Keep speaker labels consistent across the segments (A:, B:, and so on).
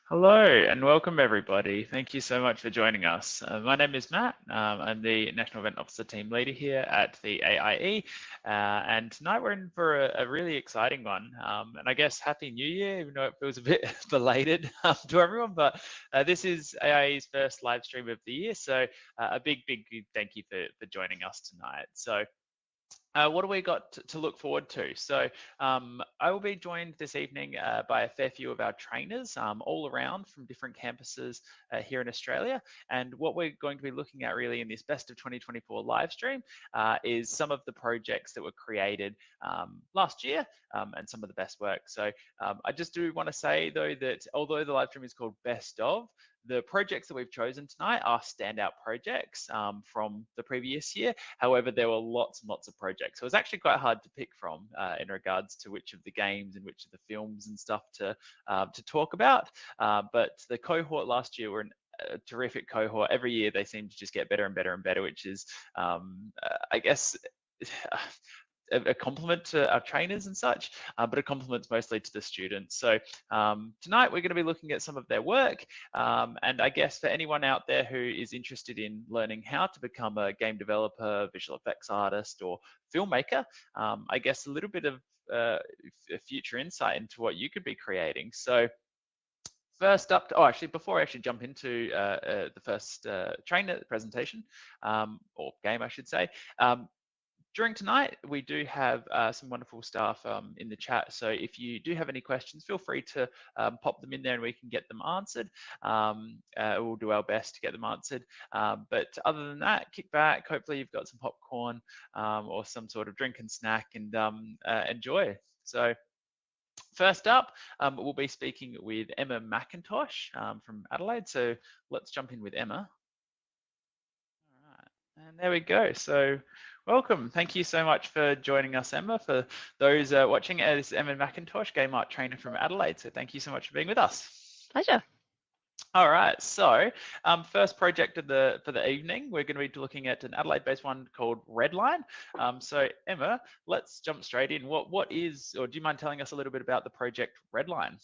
A: Hello and welcome everybody. Thank you so much for joining us. My name is Matt. I'm the National Event Officer Team Leader here at the AIE, and tonight we're in for a really exciting one. And I guess Happy New Year, even though it feels a bit belated to everyone, but this is AIE's first live stream of the year, so a big thank you for joining us tonight. So what do we got to look forward to? So I will be joined this evening by a fair few of our trainers all around from different campuses here in Australia. And what we're going to be looking at really in this Best of 2024 live stream is some of the projects that were created last year and some of the best work. So I just do want to say though that although the live stream is called Best of, the projects that we've chosen tonight are standout projects from the previous year. However, there were lots and lots of projects. So it's actually quite hard to pick from in regards to which of the games and which of the films and stuff to talk about. But the cohort last year were a terrific cohort. Every year they seem to just get better and better and better, which is, I guess, a compliment to our trainers and such, but a compliment mostly to the students. So tonight we're going to be looking at some of their work, and I guess for anyone out there who is interested in learning how to become a game developer, visual effects artist, or filmmaker, I guess a little bit of a future insight into what you could be creating. So first up, actually, before I actually jump into the first trainer presentation, or game, I should say, during tonight, we do have some wonderful staff in the chat. So if you do have any questions, feel free to pop them in there and we can get them answered. We'll do our best to get them answered. But other than that, kick back. Hopefully you've got some popcorn or some sort of drink and snack and enjoy. So first up, we'll be speaking with Emma McIntosh from Adelaide. So let's jump in with Emma. All right, and there we go. So welcome. Thank you so much for joining us, Emma. For those watching, this is Emma McIntosh, Game Art Trainer from Adelaide. So thank you so much for being with us.
B: Pleasure.
A: All right, so first project of for the evening, we're going to be looking at an Adelaide-based one called Redline. So Emma, let's jump straight in. What is, or do you mind telling us a little bit about the project Redline?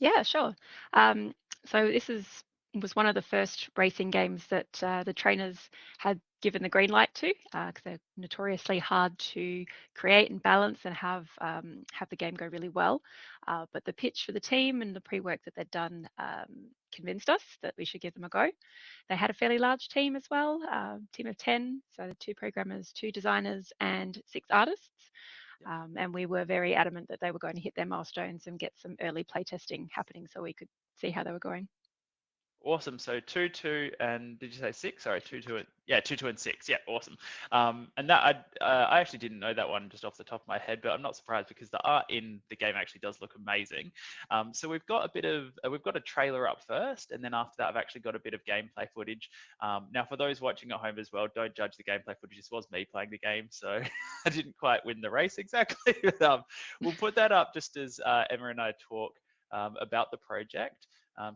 B: Yeah, sure. So this was one of the first racing games that the trainers had given the green light to, because they're notoriously hard to create and balance and have the game go really well. But the pitch for the team and the pre-work that they'd done convinced us that we should give them a go. They had a fairly large team as well, team of 10, so 2 programmers, 2 designers, and 6 artists. And we were very adamant that they were going to hit their milestones and get some early playtesting happening so we could see how they were going.
A: Awesome. So 2, 2, and did you say 6? Sorry, 2, 2, and yeah, 2, 2, and 6. Yeah, awesome. And that I actually didn't know that one just off the top of my head, but I'm not surprised because the art in the game actually does look amazing. So we've got a bit of we've got a trailer up first, and then after that, I've actually got a bit of gameplay footage. Now, for those watching at home as well, don't judge the gameplay footage. This was me playing the game, so I didn't quite win the race exactly. But, we'll put that up just as Emma and I talk about the project.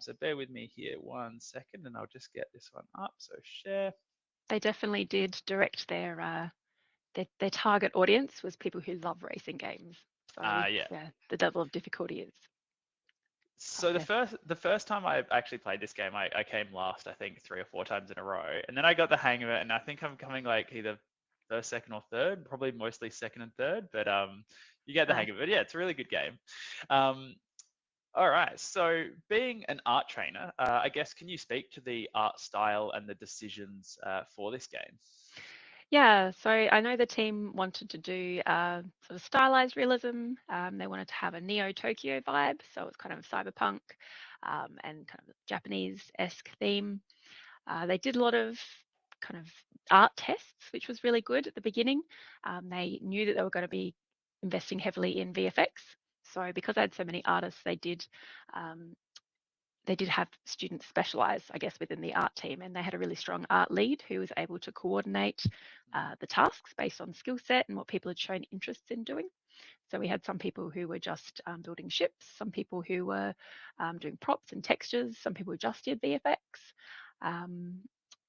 A: So bear with me here 1 second and I'll just get this one up. So share.
B: They definitely did direct their target audience was people who love racing games. So
A: Yeah,
B: the level of difficulty is.
A: So the first time I actually played this game, I came last, I think 3 or 4 times in a row. And then I got the hang of it and I think I'm coming like either first, second or third, probably mostly second and third, but you get the hang of it. Yeah, it's a really good game. All right, so being an art trainer, I guess, can you speak to the art style and the decisions for this game?
B: Yeah, so I know the team wanted to do sort of stylized realism. They wanted to have a Neo-Tokyo vibe, so it's kind of cyberpunk and kind of Japanese-esque theme. They did a lot of kind of art tests, which was really good at the beginning. They knew that they were going to be investing heavily in VFX. So because I had so many artists, they did have students specialize, I guess, within the art team, and they had a really strong art lead who was able to coordinate the tasks based on skill set and what people had shown interest in doing. So we had some people who were just building ships, some people who were doing props and textures, some people who just did VFX,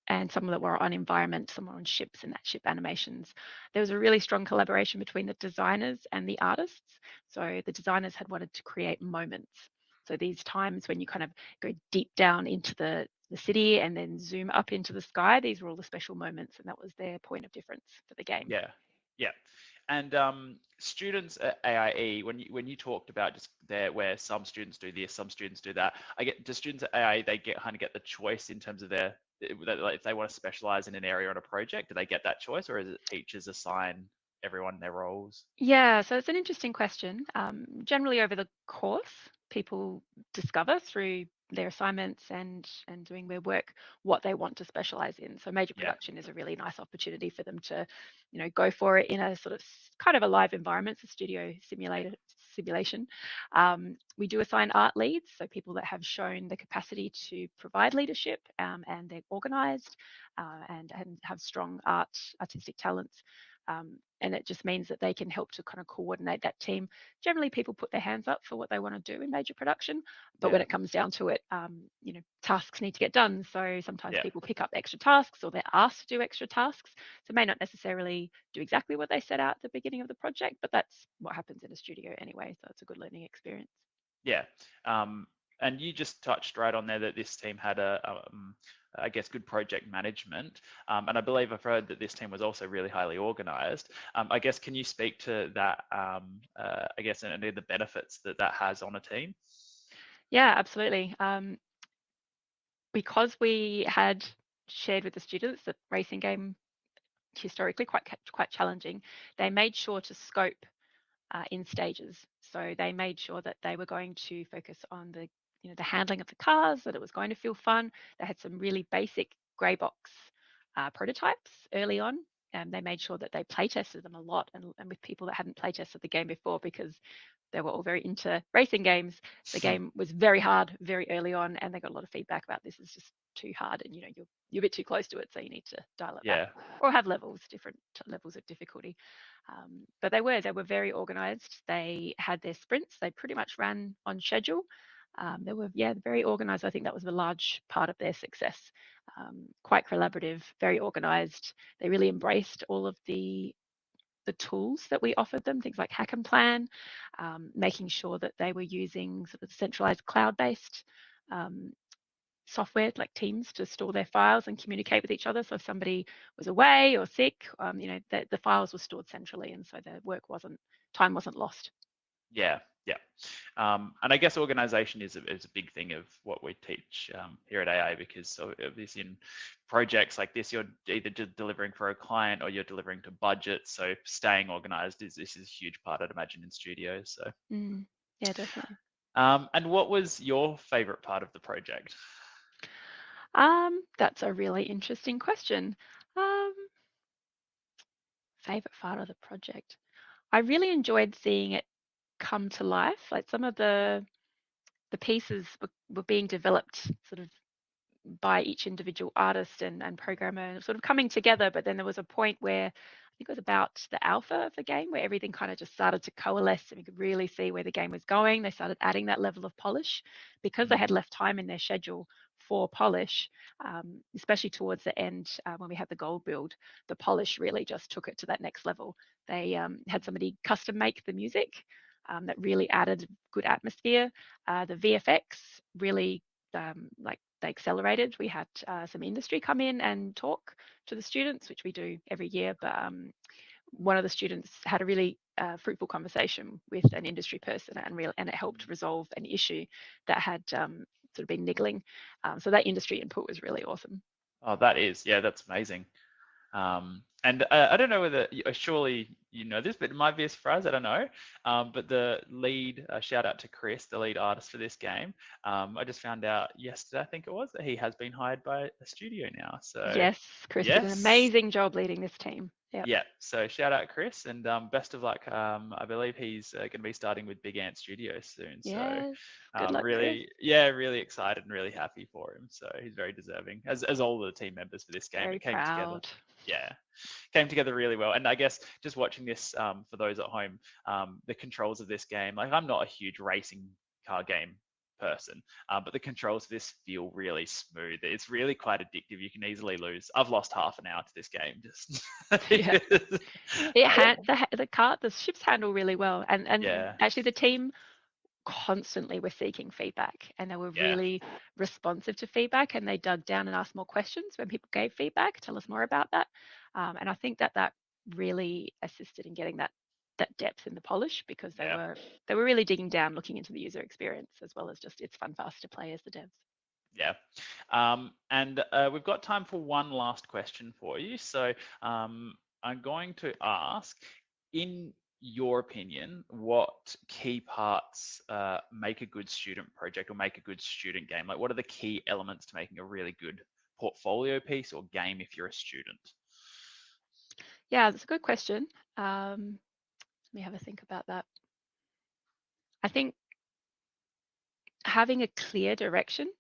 B: and some that were on environment, some were on ships and that ship animations. There was a really strong collaboration between the designers and the artists. So the designers had wanted to create moments. So these times when you kind of go deep down into the city and then zoom up into the sky, these were all the special moments, and that was their point of difference for the game.
A: Yeah, yeah. And students at AIE, when you talked about just there where some students do this, some students do that, do students at AIE, they kind of get the choice in terms of like if they want to specialize in an area on a project, do they get that choice, or is it teachers assign everyone their roles?
B: Yeah, so it's an interesting question. Generally over the course, people discover through their assignments and doing their work what they want to specialize in. So major
A: Yeah,
B: production is a really nice opportunity for them to, go for it in a sort of kind of a live environment, it's a studio simulation. We do assign art leads, so people that have shown the capacity to provide leadership, and they're organized, and have strong artistic talents. And it just means that they can help to kind of coordinate that team. Generally, people put their hands up for what they want to do in major production, but when
A: yeah,
B: it comes down to it, tasks need to get done. So sometimes
A: yeah,
B: people pick up extra tasks, or they're asked to do extra tasks. So may not necessarily do exactly what they set out at the beginning of the project, but that's what happens in a studio anyway. So it's a good learning experience.
A: yeah. And you just touched right on there that this team had I guess, good project management. And I believe I've heard that this team was also really highly organized. I guess, can you speak to that, I guess, and the benefits that that has on a team?
B: Yeah, absolutely. Because we had shared with the students that racing game historically quite challenging, they made sure to scope in stages. So they made sure that they were going to focus on the handling of the cars, that it was going to feel fun. They had some really basic grey box prototypes early on, and they made sure that they play tested them a lot, and with people that hadn't play tested the game before, because they were all very into racing games. The game was very hard very early on, and they got a lot of feedback about this is just too hard, and you're a bit too close to it, so you need to dial it back,
A: Yeah,
B: or have different levels of difficulty. But they were very organized. They had their sprints. They pretty much ran on schedule. They were very organized. I think that was a large part of their success. Quite collaborative, very organized. They really embraced all of the tools that we offered them, things like Hack and Plan, making sure that they were using sort of centralized cloud-based software like Teams to store their files and communicate with each other. So if somebody was away or sick, the files were stored centrally, and so the time wasn't lost.
A: yeah, yeah. And I guess organization is a big thing of what we teach here at AI, because so obviously in projects like this, you're either delivering for a client or you're delivering to budget. So staying organized is a huge part, I'd imagine, in studios. So,
B: Yeah, definitely.
A: and what was your favorite part of the project?
B: That's a really interesting question. Um, Favorite part of the project. I really enjoyed seeing it come to life. Like some of the pieces were being developed sort of by each individual artist and programmer, sort of coming together. But then there was a point where I think it was about the alpha of the game where everything kind of just started to coalesce, and you could really see where the game was going. They started adding that level of polish because they had left time in their schedule for polish, especially towards the end when we had the gold build. The polish really just took it to that next level. They had somebody custom make the music. That really added good atmosphere. The VFX really like they accelerated. We had some industry come in and talk to the students, which we do every year. But one of the students had a really fruitful conversation with an industry person, and it helped resolve an issue that had sort of been niggling. So that industry input was really awesome.
A: Oh, that's amazing. And I don't know whether, surely you know this, but it might be a surprise, I don't know. But the lead, shout out to Chris, the lead artist for this game. I just found out yesterday, I think it was, that he has been hired by a studio now. So
B: Yes, Chris did an
A: yes,
B: amazing job leading this team. Yep.
A: yeah. So shout out Chris, and best of luck. I believe he's going to be starting with Big Ant Studios soon. So
B: Yes. Good luck, Chris.
A: really excited and really happy for him. So he's very deserving, as all the team members for this game.
B: Very
A: It came together.
B: proud.
A: Yeah, came together really well. And I guess just watching this, for those at home, the controls of this game, like I'm not a huge racing car game person, but the controls of this feel really smooth. It's really quite addictive. You can easily lose. I've lost half an hour to this game just
B: Yeah.
A: because,
B: The ships handle really well, and
A: yeah,
B: actually the team constantly were seeking feedback, and they were
A: Yeah.
B: really responsive to feedback, and they dug down and asked more questions when people gave feedback. Tell us more about that. And I think that really assisted in getting that depth in the polish, because they were really digging down, looking into the user experience, as well as just it's fun, fast to play as the devs.
A: Yeah. And we've got time for one last question for you. So I'm going to ask, in your opinion, what key parts make a good student project or make a good student game? Like, what are the key elements to making a really good portfolio piece or game if you're a student?
B: Yeah, that's a good question. Let me have a think about that. I think having a clear direction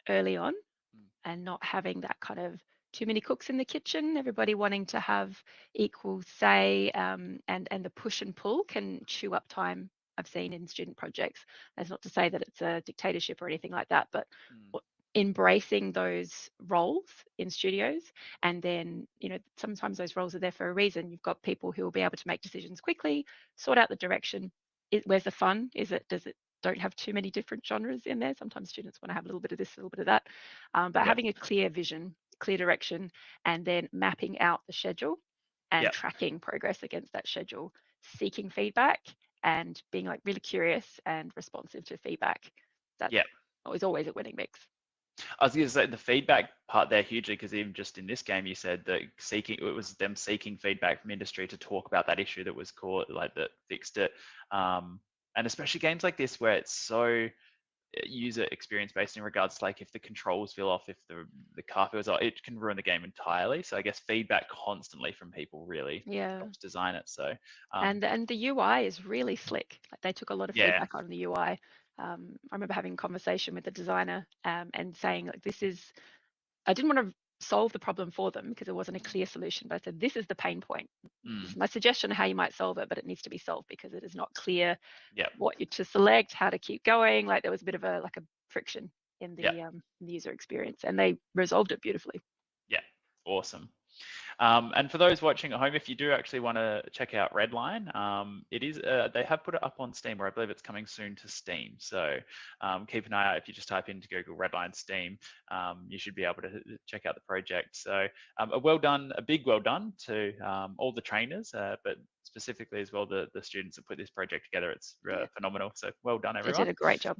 B: early on, and not having that kind of too many cooks in the kitchen, everybody wanting to have equal say, and the push and pull can chew up time, I've seen in student projects. That's not to say that it's a dictatorship or anything like that, but embracing those roles in studios. And then, sometimes those roles are there for a reason. You've got people who will be able to make decisions quickly, sort out the direction. Where's the fun? Does it don't have too many different genres in there? Sometimes students want to have a little bit of this, a little bit of that. But having a clear vision, clear direction, and then mapping out the schedule and tracking progress against that schedule, seeking feedback and being like really curious and responsive to feedback. That is always a winning mix.
A: I was going to say the feedback part there hugely, because even just in this game, you said that it was them seeking feedback from industry to talk about that issue that was caught, like that fixed it. And especially games like this where it's so user experience based in regards to, like, if the controls feel off, if the car feels off, it can ruin the game entirely. So I guess feedback constantly from people really helps design it. So
B: and the UI is really slick. Like, they took a lot of feedback on the UI. I remember having a conversation with the designer and saying, like, I didn't want to solve the problem for them because it wasn't a clear solution, but I said, this is the pain point. This is my suggestion of how you might solve it, but it needs to be solved because it is not clear what you to select, how to keep going. Like, there was a bit of a friction in the user experience, and they resolved it beautifully.
A: Yeah, awesome. And for those watching at home, if you do actually want to check out Redline, it is they have put it up on Steam, or I believe it's coming soon to Steam. So keep an eye out. If you just type into Google Redline Steam, you should be able to check out the project. So a big well done to all the trainers, but specifically as well the students that put this project together. It's phenomenal. So well done, everyone.
B: They did a great job.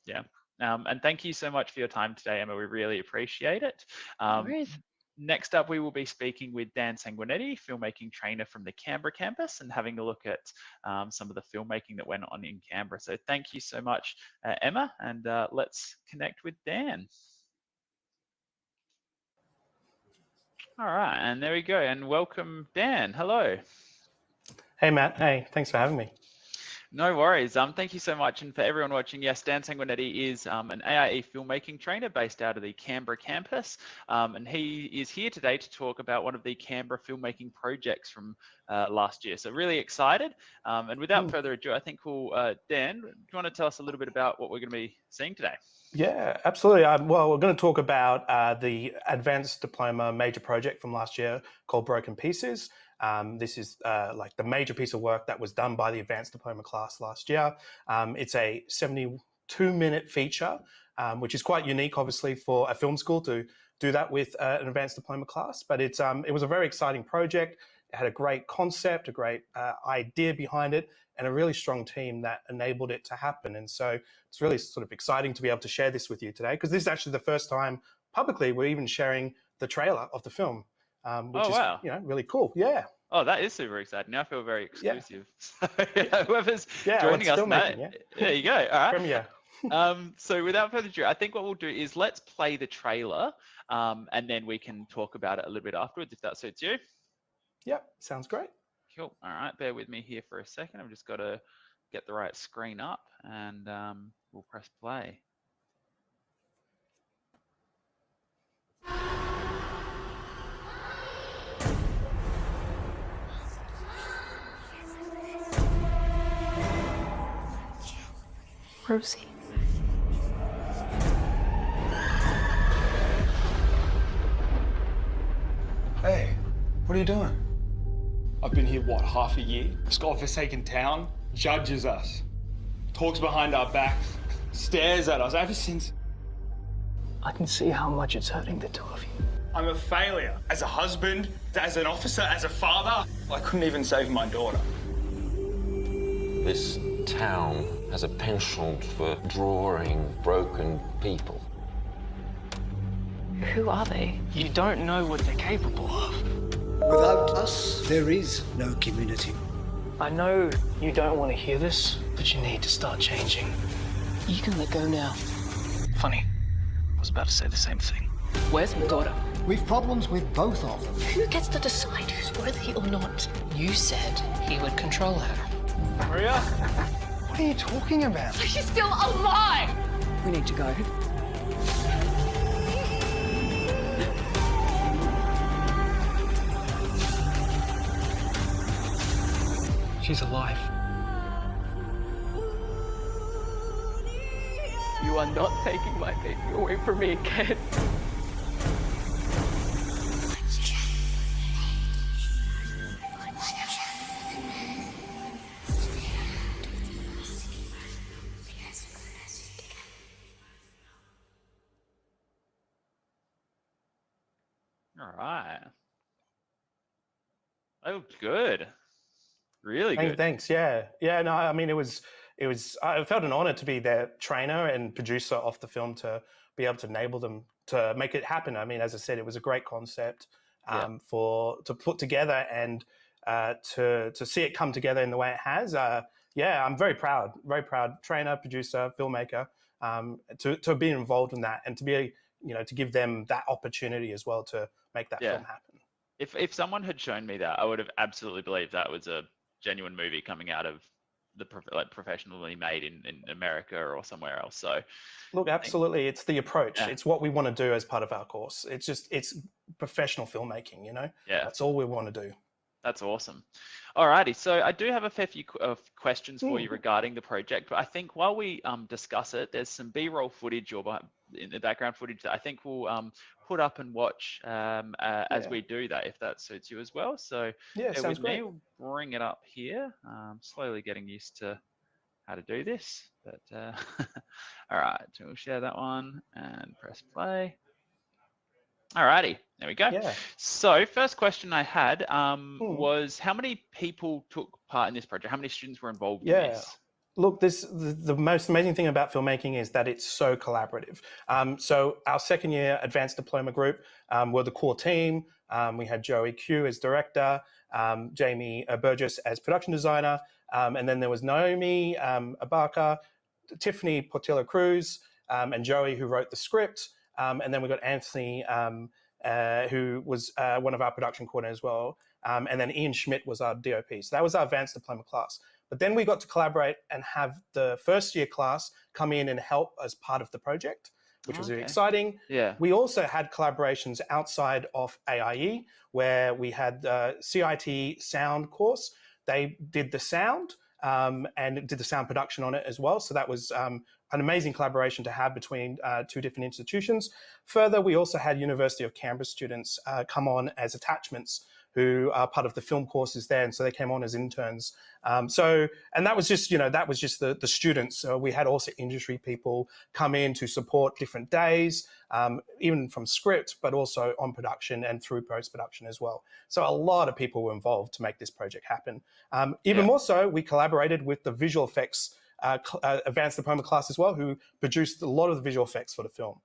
A: Yeah. And thank you so much for your time today, Emma. We really appreciate it.
B: No worries.
A: Next up, we will be speaking with Dan Sanguinetti, filmmaking trainer from the Canberra campus, and having a look at some of the filmmaking that went on in Canberra. So thank you so much, Emma, and let's connect with Dan. All right, and there we go, and welcome, Dan. Hello.
C: Hey, Matt. Hey, thanks for having me.
A: No worries. Thank you so much. And for everyone watching, yes, Dan Sanguinetti is an AIE filmmaking trainer based out of the Canberra campus. And he is here today to talk about one of the Canberra filmmaking projects from last year. So really excited. And without further ado, I think Dan, do you want to tell us a little bit about what we're going to be seeing today?
C: Yeah, absolutely. Well, we're going to talk about the Advanced Diploma major project from last year called Broken Pieces. This is like the major piece of work that was done by the Advanced Diploma class last year. It's a 72-minute feature, which is quite unique, obviously, for a film school to do that with an Advanced Diploma class. But it was a very exciting project. It had a great concept, a great idea behind it, and a really strong team that enabled it to happen. And so it's really sort of exciting to be able to share this with you today, because this is actually the first time publicly we're even sharing the trailer of the film. Which is really cool. Yeah.
A: Oh, that is super exciting. I feel very exclusive. So whoever's joining us, there you go. All right.
C: Premiere.
A: So without further ado, I think what we'll do is let's play the trailer, and then we can talk about it a little bit afterwards, if that suits you.
C: Yep, sounds great.
A: Cool. All right, bear with me here for a second. I've just got to get the right screen up, and we'll press play.
D: Rosie.
E: Hey, what are you doing?
F: I've been here, what, half a year? This godforsaken town judges us.
E: talks behind our backs, stares at us ever since.
F: I can see how much it's hurting the two of you.
E: I'm a failure as a husband, as an officer, as a father. I couldn't even save my daughter.
G: This town has a penchant for drawing broken people.
D: Who are they?
F: You don't know what they're capable of.
H: Without us, there is no community.
F: I know you don't want to hear this, but you need to start changing. You can let go now. Funny, I was about to say the same thing.
D: Where's my daughter?
H: We've problems with both of them.
D: Who gets to decide who's worthy or not? You said he would control her.
E: Maria? What are you talking about?
D: She's still alive! We need to go.
F: She's alive.
D: You are not taking my baby away from me again.
A: All right. That looked good. Really good.
C: Thanks. Yeah. No, I mean, it was. I felt an honor to be their trainer and producer of the film, to be able to enable them to make it happen. I mean, as I said, it was a great concept to put together, and to see it come together in the way it has. I'm very proud. Trainer, producer, filmmaker, to be involved in that, and to be, to give them that opportunity as well to make that film happen.
A: If someone had shown me that, I would have absolutely believed that was a genuine movie coming out of the professionally made in America or somewhere else. So
C: look, absolutely, it's the approach.
A: Yeah.
C: It's what we want to do as part of our course. It's professional filmmaking.
A: Yeah,
C: that's all we want to do.
A: That's awesome. Alrighty, so I do have a fair few questions for you regarding the project, but I think while we discuss it, there's some B-roll footage or in the background footage that I think we'll put up and watch as we do that, if that suits you as well. So
C: sounds
A: with me,
C: great.
A: we'll bring it up here. Slowly getting used to how to do this, but all right, so we'll share that one and press play. Alrighty, there we go.
C: Yeah.
A: So first question I had was, how many people took part in this project? How many students were involved in this?
C: Look, the most amazing thing about filmmaking is that it's so collaborative. So our second year advanced diploma group were the core team. We had Joey Q as director, Jamie Burgess as production designer, and then there was Naomi Abaka, Tiffany Portillo Cruz, and Joey, who wrote the script. And then we got Anthony, who was one of our production coordinators as well. And then Ian Schmidt was our DOP. So that was our advanced diploma class. But then we got to collaborate and have the first year class come in and help as part of the project, which was really exciting.
A: Yeah.
C: We also had collaborations outside of AIE, where we had the CIT sound course. They did the sound and did the sound production on it as well. So that was an amazing collaboration to have between two different institutions. Further, we also had University of Canberra students come on as attachments who are part of the film courses there, and so they came on as interns. And that was just, the students. So we had also industry people come in to support different days, even from script, but also on production and through post-production as well. So a lot of people were involved to make this project happen. Even more so, we collaborated with the visual effects advanced diploma class as well, who produced a lot of the visual effects for the film.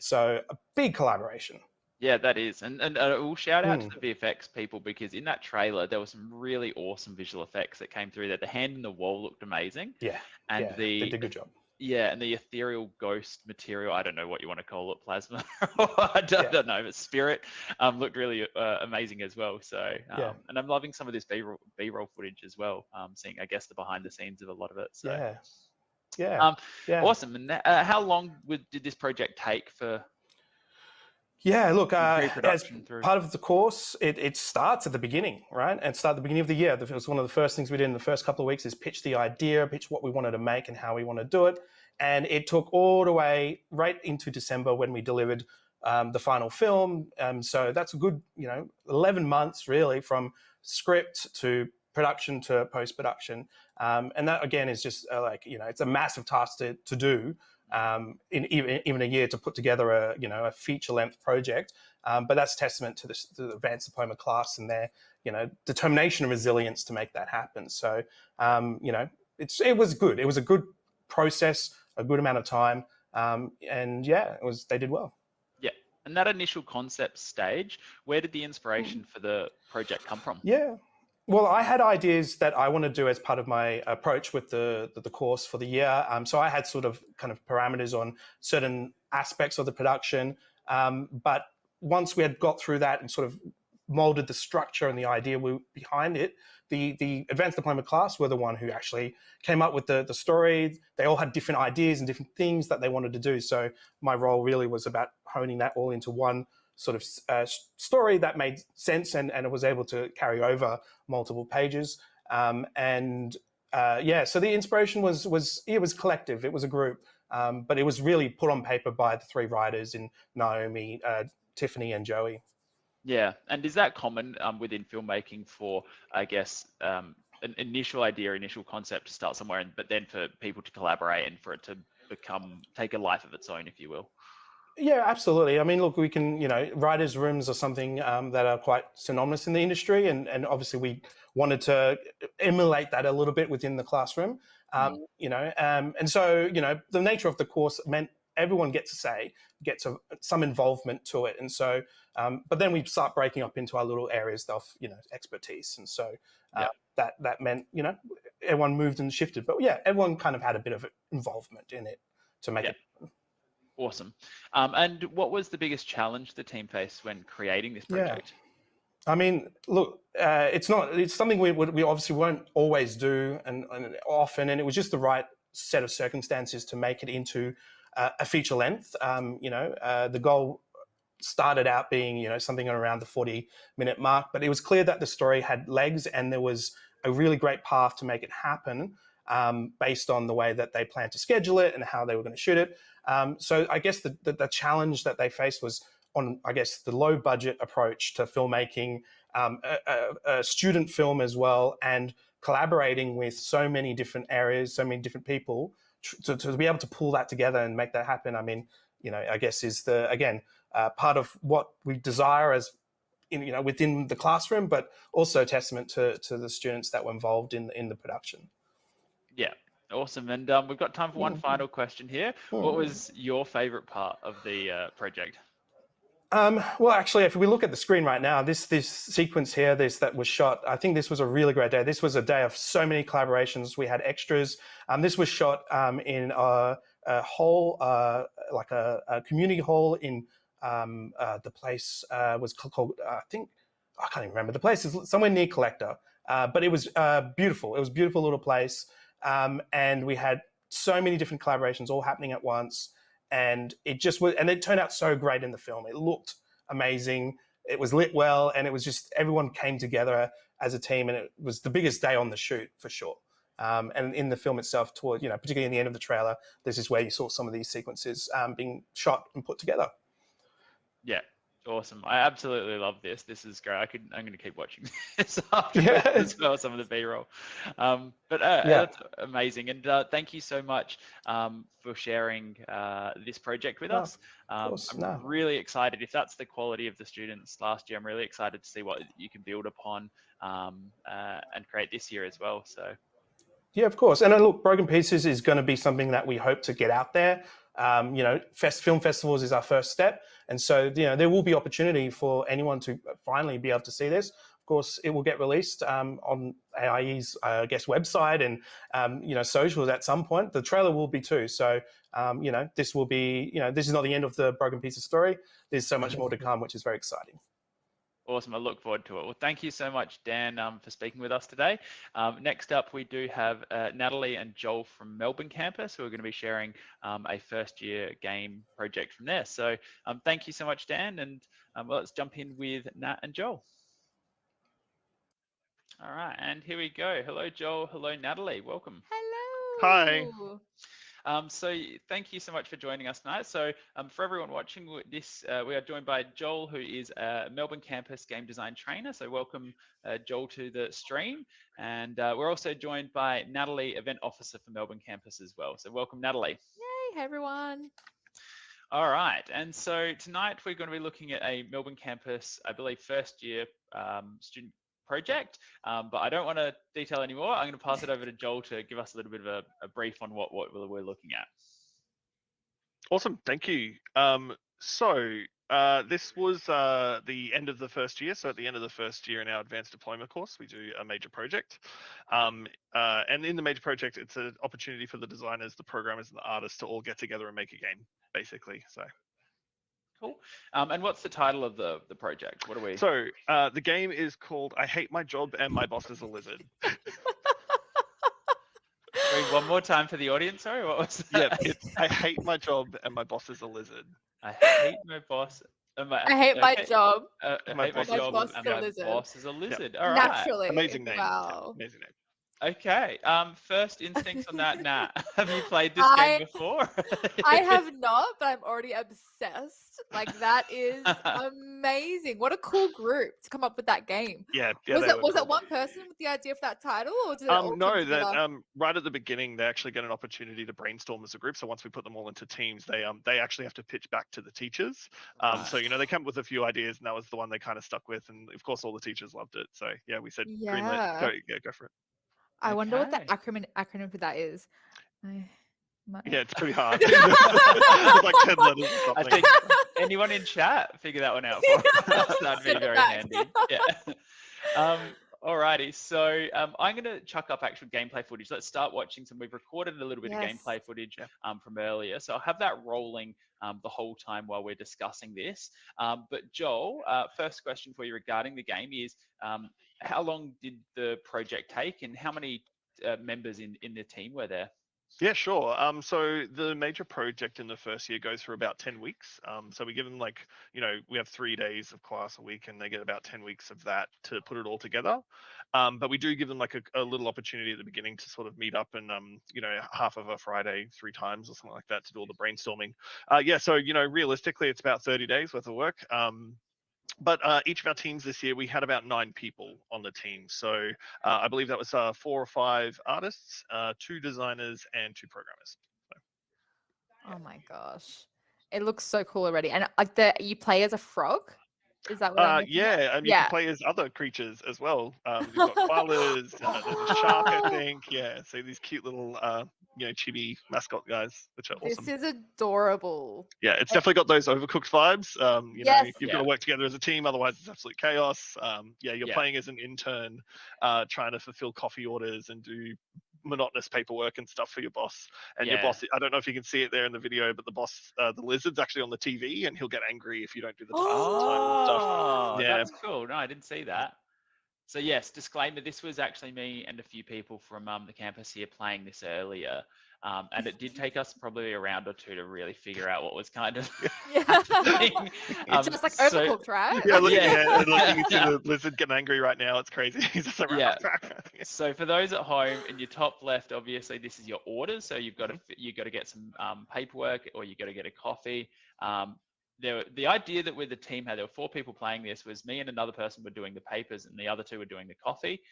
C: So a big collaboration.
A: Yeah, that is. And we'll shout out to the VFX people, because in that trailer, there were some really awesome visual effects that came through there. The hand in the wall looked amazing.
C: Yeah.
A: And
C: they did a good job.
A: Yeah, and the ethereal ghost material, I don't know what you want to call it, plasma, I don't know, but spirit looked really amazing as well. So, and I'm loving some of this B-roll footage as well, seeing, I guess, the behind the scenes of a lot of it. So, awesome. And how long did this project take for?
C: Yeah, look, as part of the course, it starts at the beginning, right? And start at the beginning of the year. It was one of the first things we did in the first couple of weeks is pitch the idea, pitch what we wanted to make and how we want to do it. And it took all the way right into December when we delivered the final film. So that's a good, 11 months really, from script to production to post-production. And that, again, is just it's a massive task to do in even a year to put together a feature-length project. But that's testament to the advanced diploma class and their determination and resilience to make that happen. So it was good. It was a good process, a good amount of time, and yeah, they did well.
A: Yeah, and that initial concept stage, where did the inspiration for the project come from?
C: Yeah. Well, I had ideas that I want to do as part of my approach with the course for the year. So I had sort of kind of parameters on certain aspects of the production. But once we had got through that and sort of molded the structure and the idea behind it, the advanced diploma class were the one who actually came up with the story. They all had different ideas and different things that they wanted to do. So my role really was about honing that all into one sort of story that made sense and it was able to carry over multiple pages. So the inspiration was collective. It was a group, but it was really put on paper by the three writers in Naomi, Tiffany, and Joey.
A: Yeah, and is that common within filmmaking for, I guess, an initial idea, initial concept to start somewhere, but then for people to collaborate and for it to take a life of its own, if you will?
C: Yeah, absolutely. I mean, look, we can, writers' rooms are something that are quite synonymous in the industry, and obviously we wanted to emulate that a little bit within the classroom, and so, the nature of the course meant everyone gets a say, gets some involvement to it, and so, but then we start breaking up into our little areas of, expertise, and so that meant, everyone moved and shifted, but yeah, everyone kind of had a bit of involvement in it to make it.
A: Awesome. And what was the biggest challenge the team faced when creating this project?
C: I mean, look, it's something we obviously won't always do and often, and it was just the right set of circumstances to make it into a feature length. The goal started out being, something around the 40-minute mark, but it was clear that the story had legs and there was a really great path to make it happen based on the way that they planned to schedule it and how they were going to shoot it. So I guess the challenge that they faced was on, I guess, the low budget approach to filmmaking, a student film as well, and collaborating with so many different areas, so many different people to be able to pull that together and make that happen. I mean, I guess is part of what we desire as within the classroom, but also testament to the students that were involved in the production.
A: Yeah. Awesome. And we've got time for one final question here. What was your favorite part of the project?
C: Well, actually, if we look at the screen right now, this sequence here, that was shot, I think this was a really great day. This was a day of so many collaborations. We had extras. This was shot in a hall, like a community hall in the place was called, I think, I can't even remember. The place is somewhere near Collector, but it was beautiful. It was a beautiful little place. And we had so many different collaborations all happening at once, and it turned out so great in the film. It looked amazing. It was lit well, and it was just everyone came together as a team, and it was the biggest day on the shoot for sure. And in the film itself, particularly in the end of the trailer, this is where you saw some of these sequences being shot and put together.
A: Yeah. Awesome. I absolutely love this. This is great. I'm going to keep watching this after as well, some of the B-roll. That's amazing. And thank you so much for sharing this project with us. I'm really excited. If that's the quality of the students last year, I'm really excited to see what you can build upon and create this year as well. So.
C: Yeah, of course. And look, Broken Pieces is going to be something that we hope to get out there. Film festivals is our first step. And so, there will be opportunity for anyone to finally be able to see this. Of course, it will get released on AIE's, website and, socials at some point. The trailer will be too. So, this will be, this is not the end of the Broken Pieces story. There's so much more to come, which is very exciting.
A: Awesome. I look forward to it. Well, thank you so much, Dan, for speaking with us today. Next up, we do have Natalie and Joel from Melbourne campus, who are going to be sharing a first-year game project from there. So thank you so much, Dan, and let's jump in with Nat and Joel. All right, and here we go. Hello, Joel. Hello, Natalie. Welcome.
I: Hello.
J: Hi.
A: So thank you so much for joining us tonight. So for everyone watching this, we are joined by Joel, who is a Melbourne campus game design trainer. So welcome, Joel, to the stream. And we're also joined by Natalie, event officer for Melbourne campus as well. So welcome, Natalie.
I: Yay, hey everyone.
A: All right. And so tonight we're going to be looking at a Melbourne campus, I believe, first year student project, but I don't want to detail anymore. I'm going to pass it over to Joel to give us a little bit of a brief on what we're looking at.
J: Awesome, thank you. This was the end of the first year. So at the end of the first year in our advanced diploma course, we do a major project. And in the major project, it's an opportunity for the designers, the programmers, and the artists to all get together and make a game, basically. So.
A: Cool. And what's the title of the project? What are we?
J: So the game is called I Hate My Job and My Boss is a Lizard.
A: Wait, one more time for the audience. Sorry, what was that?
J: Yeah, it's I hate my job and my boss is a lizard.
A: I hate my boss.
I: I hate my job.
A: I hate my job
I: boss
A: and
I: is a
A: my
I: lizard.
A: boss is a lizard.
J: Yep.
A: All right.
I: Naturally.
J: Amazing name.
I: Wow.
J: Yeah, amazing name.
A: Okay. First instincts on that, Nat. Have you played this game before?
I: I have not, but I'm already obsessed. Like that is amazing. What a cool group to come up with that game.
J: Yeah.
I: Was it one person with the idea for that title, or did it all come
J: no,
I: together?
J: that right at the beginning they actually get an opportunity to brainstorm as a group. So once we put them all into teams, they actually have to pitch back to the teachers. So they come up with a few ideas, and that was the one they kind of stuck with. And of course, all the teachers loved it. So yeah, we said greenlit. Go for it.
I: I wonder what the acronym for that is.
J: Yeah, it's pretty hard. It's like 10 letters or something.
A: I think anyone in chat figure that one out for us. That'd be very handy. Yeah. Alrighty, so I'm going to chuck up actual gameplay footage. Let's start watching some. We've recorded a little bit of gameplay footage from earlier, so I'll have that rolling the whole time while we're discussing this. But Joel, first question for you regarding the game is, how long did the project take, and how many members in the team were there?
J: Yeah, sure. So the major project in the first year goes for about 10 weeks. So we give them we have 3 days of class a week, and they get about 10 weeks of that to put it all together. But we do give them a little opportunity at the beginning to sort of meet up and, half of a Friday 3 times or something like that to do all the brainstorming. So, realistically, it's about 30 days worth of work. But each of our teams this year, we had about 9 people on the team. So I believe that was 4 or 5 artists, 2 designers, and 2 programmers. So.
I: Oh my gosh, it looks so cool already. And you play as a frog. Is that what? And you
J: can play as other creatures as well. We've got koalas, there's a shark, I think. Yeah, so these cute little, chibi mascot guys, which are awesome.
I: This is adorable.
J: Yeah, it's definitely got those Overcooked vibes. You've got to work together as a team, otherwise it's absolute chaos. You're playing as an intern, trying to fulfill coffee orders and do monotonous paperwork and stuff for your boss. And your boss, I don't know if you can see it there in the video, but the boss, the lizard's actually on the TV, and he'll get angry if you don't do the stuff. Yeah,
A: that's cool. No, I didn't see that. So yes, disclaimer, this was actually me and a few people from the campus here playing this earlier. And it did take us probably a round or 2 to really figure out what was kind of happening.
I: It's just like Overcooked, right?
J: Looking at the lizard getting angry right now, it's crazy. He's just like,
A: So for those at home, in your top left, obviously this is your orders. So you've got to get some paperwork, or you got to get a coffee. The idea that with the team had, there were 4 people playing this, was me and another person were doing the papers, and the other 2 were doing the coffee.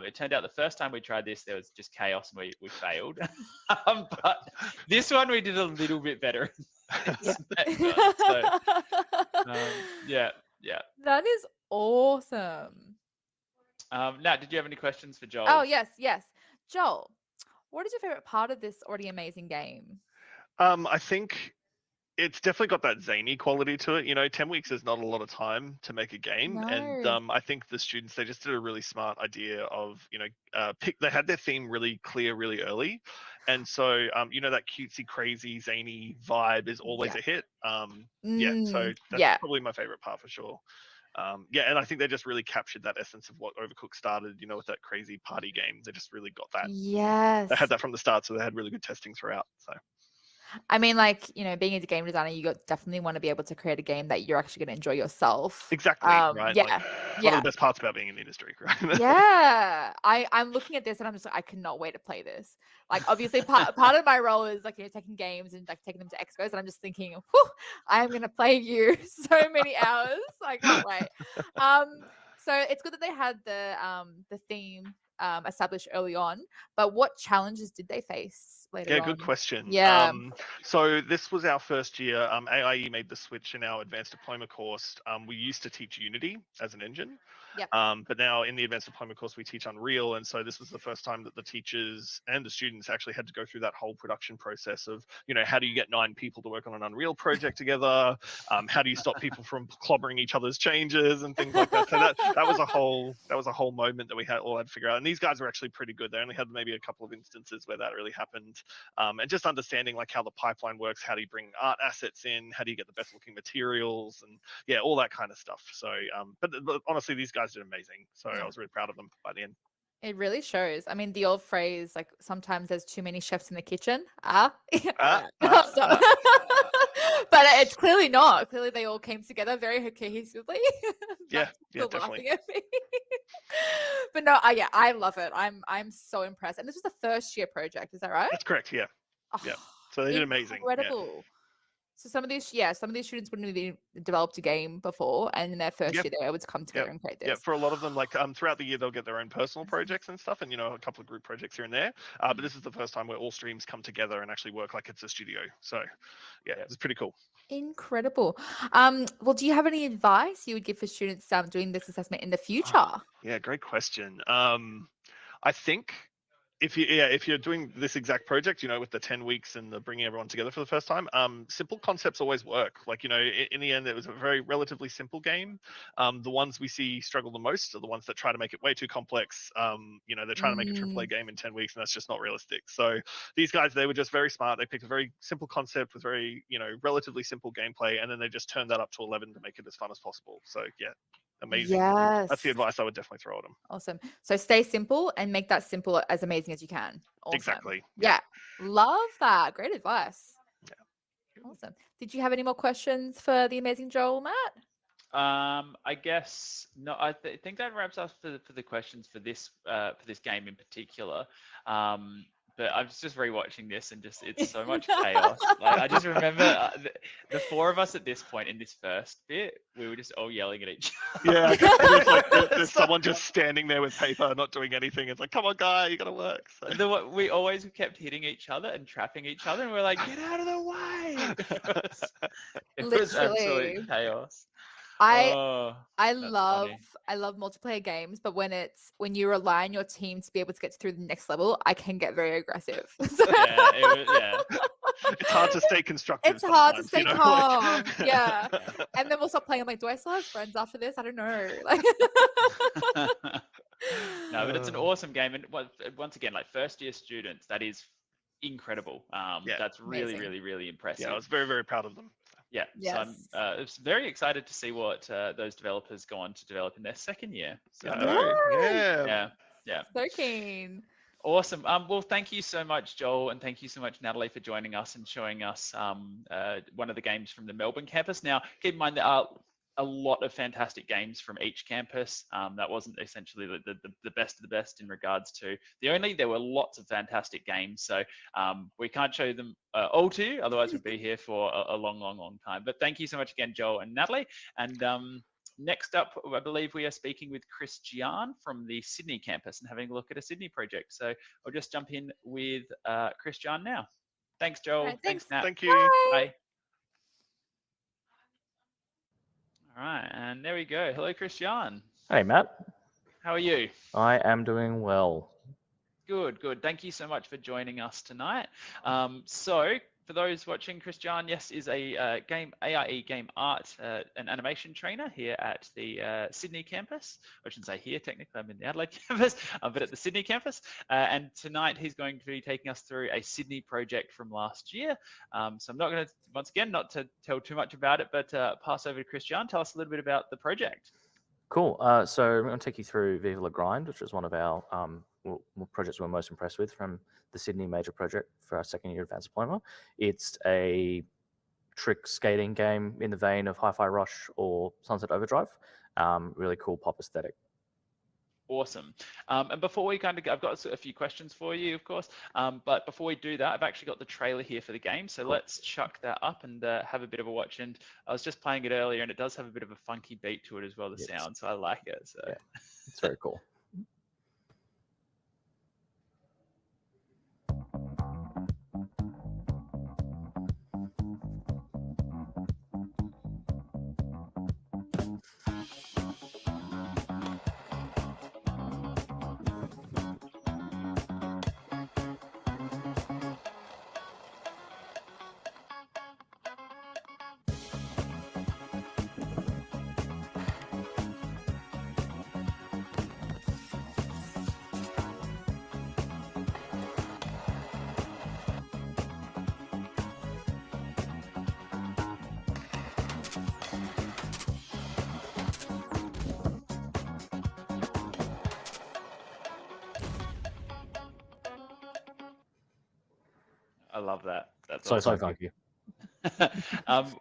A: It turned out the first time we tried this, there was just chaos, and we failed. But this one we did a little bit better.
I: That is awesome.
A: Nat, did you have any questions for Joel?
I: Oh, yes. Joel, what is your favorite part of this already amazing game?
J: I think it's definitely got that zany quality to it. 10 weeks is not a lot of time to make a game.
I: No.
J: And I think the students, they just did a really smart idea of, they had their theme really clear really early. And so, that cutesy, crazy, zany vibe is always a hit. So that's probably my favorite part for sure. And I think they just really captured that essence of what Overcooked started, with that crazy party game. They just really got that.
I: Yes.
J: They had that from the start, so they had really good testing throughout. So.
I: I mean, like, you know, being a game designer, definitely want to be able to create a game that you're actually going to enjoy yourself.
J: Exactly, right?
I: Yeah,
J: Like, one of the best parts about being in the industry, right?
I: Yeah, I'm looking at this and I'm just like, I cannot wait to play this. Like, obviously, part of my role is like, you know, taking games and like taking them to expos, and I'm just thinking, whew, I'm gonna play you so many hours. I can't wait. So it's good that they had the theme established early on, but what challenges did they face later on?
J: Yeah, good question.
I: Yeah.
J: So this was our first year. AIE made the switch in our advanced diploma course. We used to teach Unity as an engine.
I: Yep.
J: But now in the advanced diploma course, we teach Unreal. And so this was the first time that the teachers and the students actually had to go through that whole production process of, you know, how do you get 9 people to work on an Unreal project together? How do you stop people from clobbering each other's changes and things like that? So that was a whole moment that we all had to figure out. And these guys were actually pretty good. They only had maybe a couple of instances where that really happened. And just understanding like how the pipeline works, how do you bring art assets in, how do you get the best looking materials, and yeah, all that kind of stuff. So, but honestly, these guys did amazing. So I was really proud of them by the end.
I: It really shows. I mean, the old phrase, like, sometimes there's too many chefs in the kitchen. But it's clearly not. Clearly, they all came together very cohesively.
J: Yeah,
I: Still
J: definitely.
I: laughing at me. But no, I love it. I'm so impressed. And this was the first year project, is that right?
J: That's correct. Yeah. Yeah. So they did amazing.
I: Incredible.
J: Yeah.
I: So some of these students wouldn't have even developed a game before, and in their first year they were able to come together and create this.
J: Yeah, for a lot of them, like throughout the year they'll get their own personal projects and stuff, and you know, a couple of group projects here and there. But this is the first time where all streams come together and actually work like it's a studio. So yeah, it's pretty cool.
I: Incredible. Well, do you have any advice you would give for students doing this assessment in the future?
J: Yeah, great question. I think if you're doing this exact project, you know, with the 10 weeks and the bringing everyone together for the first time, simple concepts always work. Like, you know, in the end, it was a very relatively simple game. The ones we see struggle the most are the ones that try to make it way too complex. You know, they're trying to make a AAA game in 10 weeks, and that's just not realistic. So these guys, they were just very smart. They picked a very simple concept with very, you know, relatively simple gameplay, and then they just turned that up to 11 to make it as fun as possible. So yeah. Amazing.
I: Yes.
J: That's the advice I would definitely throw at them.
I: Awesome. So stay simple and make that simple as amazing as you can. Awesome.
J: Exactly.
I: Yeah. Love that. Great advice.
J: Yeah.
I: Awesome. Did you have any more questions for the amazing Joel, Matt?
A: I guess no. I think that wraps up for the questions for this game in particular. But I was just rewatching this, and it's so much chaos. Like, I just remember the 4 of us at this point in this first bit, we were just all yelling at each other.
J: Yeah, it's like there's someone just standing there with paper, not doing anything. It's like, come on, guy, you gotta work. So.
A: We always kept hitting each other and trapping each other, and we're like, get out of the way! It was absolute chaos.
I: I love multiplayer games, but when you rely on your team to be able to get through the next level, I can get very aggressive.
A: Yeah.
J: It's hard to stay constructive.
I: It's hard to stay
J: you know?
I: calm. Yeah. And then we'll stop playing. I'm like, do I still have friends after this? I don't know. Like
A: No, but it's an awesome game, and once again, like, first year students, that is incredible. That's really,
I: amazing.
A: really, really impressive.
J: Yeah, I was very, very proud of them.
A: Yeah,
I: yes.
A: So I'm very excited to see what those developers go on to develop in their second year. So, yeah.
I: So keen.
A: Awesome. Well, thank you so much, Joel, and thank you so much, Natalie, for joining us and showing us one of the games from the Melbourne campus. Now, keep in mind there are a lot of fantastic games from each campus. That wasn't essentially the best of the best in regards to there were lots of fantastic games. So we can't show them all to you, otherwise we'd be here for a long, long, long time. But thank you so much again, Joel and Natalie. And next up, I believe we are speaking with Christian from the Sydney campus and having a look at a Sydney project. So I'll just jump in with Christian now. Thanks, Joel.
I: Right,
A: thanks, Nat.
J: Thank you.
A: Bye. All right, and there we go. Hello, Christian.
K: Hey, Matt.
A: How are you?
K: I am doing well.
A: Good, good. Thank you so much for joining us tonight. So, for those watching, Christian, yes, is a AIE Game Art and Animation Trainer here at the Sydney campus. I shouldn't say here, technically, I'm in the Adelaide campus, but at the Sydney campus. And tonight he's going to be taking us through a Sydney project from last year. So I'm not going to, once again, not to tell too much about it, but pass over to Christian. Tell us a little bit about the project.
K: Cool. So I'm going to take you through Viva la Grind, which is one of our projects we're most impressed with from the Sydney major project for our second year advanced diploma. It's a trick skating game in the vein of Hi-Fi Rush or Sunset Overdrive. Really cool pop aesthetic.
A: Awesome. And before we kind of go, I've got a few questions for you, of course. But before we do that, I've actually got the trailer here for the game. So let's chuck that up and have a bit of a watch. And I was just playing it earlier, and it does have a bit of a funky beat to it as well, the sound. So I like it. So
K: yeah, it's very cool.
A: I love that. That's
K: so
A: awesome.
K: thank you.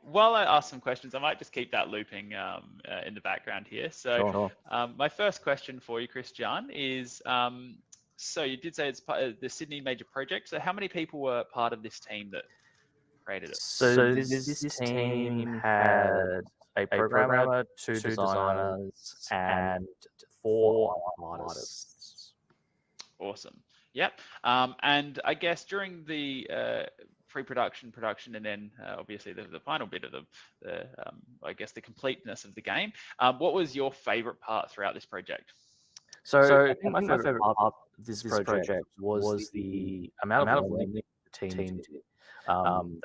A: While I ask some questions, I might just keep that looping in the background here. So my first question for you, Christian, is so you did say it's part of the Sydney major project. So how many people were part of this team that created it?
K: So this team had a programmer, 2 designers, and 4 artists.
A: Awesome. Yep. And I guess during the pre-production, production, and then obviously the final bit of the I guess the completeness of the game, what was your favorite part throughout this project?
K: So I think my favorite part of this project was the amount of learning the team did.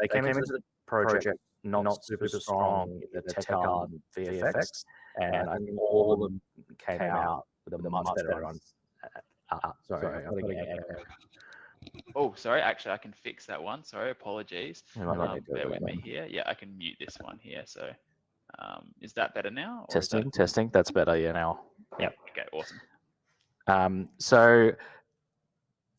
K: They came into the project not super strong in the tech art and VFX, and I think all of them came out with a much better sorry.
A: Oh, sorry. Actually, I can fix that one. Sorry, apologies. Bear with me here. Yeah, I can mute this one here. So, is that better now? Or
K: Testing. That's better. Yeah, now.
A: Yeah. Okay. Awesome.
K: So,